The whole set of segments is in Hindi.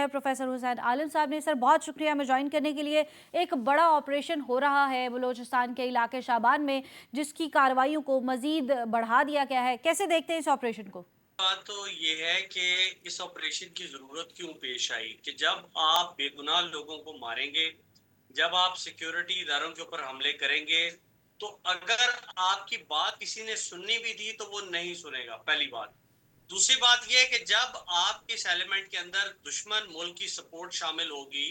है प्रोफेसर हुसैन आलम साहब ने। सर बहुत शुक्रिया हमें ज्वाइन करने के लिए। एक बड़ा ऑपरेशन हो रहा है बलूचिस्तान के इलाके शाबान में, जिसकी कार्रवाइयों को मजीद बढ़ा दिया गया है। कैसे देखते हैं इस ऑपरेशन को? बात तो ये है कि इस ऑपरेशन की जरूरत क्यों पेश आई कि जब आप बेगुनाह लोगों को मारेंगे, जब आप सिक्योरिटी इदारों के ऊपर हमले करेंगे, तो अगर आपकी बात किसी ने सुननी भी थी तो वो नहीं सुनेगा, पहली बात। दूसरी बात यह है कि जब आपके इस एलिमेंट के अंदर दुश्मन मुल्क की सपोर्ट शामिल होगी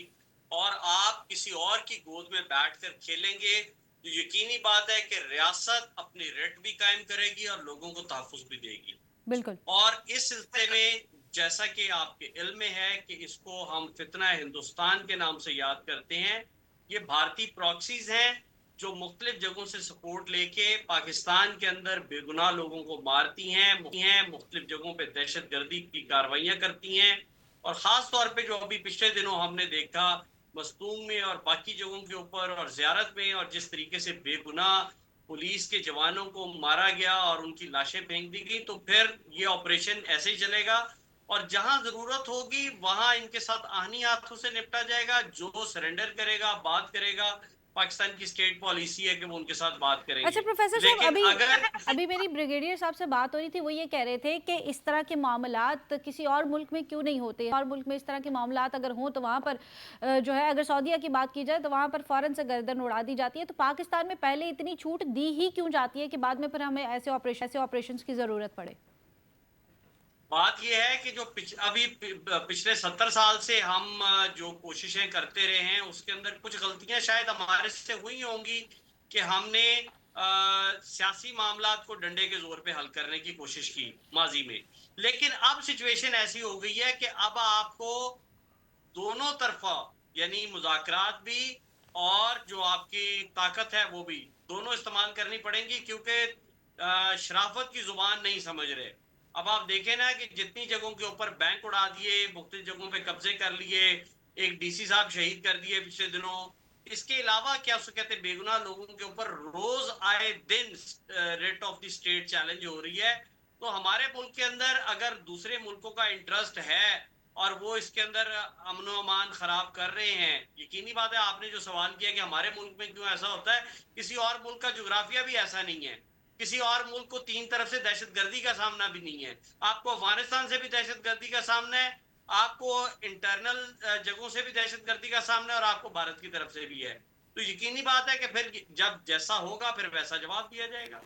और आप किसी और की गोद में बैठकर खेलेंगे, तो यकीनी बात है कि रियासत अपनी रेट भी कायम करेगी और लोगों को तहफ़्फ़ुज़ भी देगी। बिल्कुल। और इस सिलसिले में जैसा कि आपके इल्म में है कि इसको हम फितना हिंदुस्तान के नाम से याद करते हैं। ये भारतीय प्रॉक्सीज हैं जो मुख्तलिफ जगहों से सपोर्ट लेके पाकिस्तान के अंदर बेगुनाह लोगों को मारती हैं, मुख्तलिफ जगहों पे दहशत गर्दी की कार्रवाइयाँ करती हैं। और ख़ास तौर पे जो अभी पिछले दिनों हमने देखा मस्तूंग में और बाकी जगहों के ऊपर और ज़ियारत में, और जिस तरीके से बेगुनाह पुलिस के जवानों को मारा गया और उनकी लाशें फेंक दी गई, तो फिर ये ऑपरेशन ऐसे ही चलेगा। और जहां जरूरत होगी वहां इनके साथ आहनी हाथों से निपटा जाएगा। जो सरेंडर करेगा, बात करेगा, पाकिस्तान की स्टेट पॉलिसी है कि वो उनके साथ बात अच्छा करेंगे। प्रोफेसर साहब, लेकिन अभी अगर अभी मेरी ब्रिगेडियर साहब से बात हो रही थी, वो ये कह रहे थे कि इस तरह के मामलात किसी और मुल्क में क्यों नहीं होते, और मुल्क में इस तरह के मामलात अगर हों तो वहाँ पर जो है, अगर सऊदीया की बात की जाए तो वहाँ पर फ़ौरन से गर्दन उड़ा दी जाती है। तो पाकिस्तान में पहले इतनी छूट दी ही क्यों जाती है कि बाद में फिर हमें ऐसे ऑपरेशन की ज़रूरत पड़े? बात यह है कि जो अभी पिछले 70 साल से हम जो कोशिशें करते रहे हैं उसके अंदर कुछ गलतियां शायद हमारे से हुई होंगी कि हमने सियासी मामलात को डंडे के जोर पे हल करने की कोशिश की माजी में। लेकिन अब सिचुएशन ऐसी हो गई है कि अब आपको दोनों तरफा, यानी मुज़ाकरात भी और जो आपकी ताकत है वो भी, दोनों इस्तेमाल करनी पड़ेंगी, क्योंकि शराफत की जुबान नहीं समझ रहे। अब आप देखें ना कि जितनी जगहों के ऊपर बैंक उड़ा दिए, मुख्तलिफ जगहों पे कब्जे कर लिए, एक डीसी साहब शहीद कर दिए पिछले दिनों। इसके अलावा क्या उसको कहते हैं, बेगुनाह लोगों के ऊपर रोज आए दिन rate of the state challenge हो रही है। तो हमारे मुल्क के अंदर अगर दूसरे मुल्कों का इंटरेस्ट है और वो इसके अंदर अमन अमान खराब कर रहे हैं, यकीनी बात है। आपने जो सवाल किया कि हमारे मुल्क में क्यों ऐसा होता है, किसी और मुल्क का जोग्राफिया भी ऐसा नहीं है। किसी और मुल्क को तीन तरफ से दहशतगर्दी का सामना भी नहीं है। आपको अफगानिस्तान से भी दहशतगर्दी का सामना है, आपको इंटरनल जगहों से भी दहशतगर्दी का सामना है, और आपको भारत की तरफ से भी है। तो यकीनी बात है कि फिर जब जैसा होगा फिर वैसा जवाब दिया जाएगा।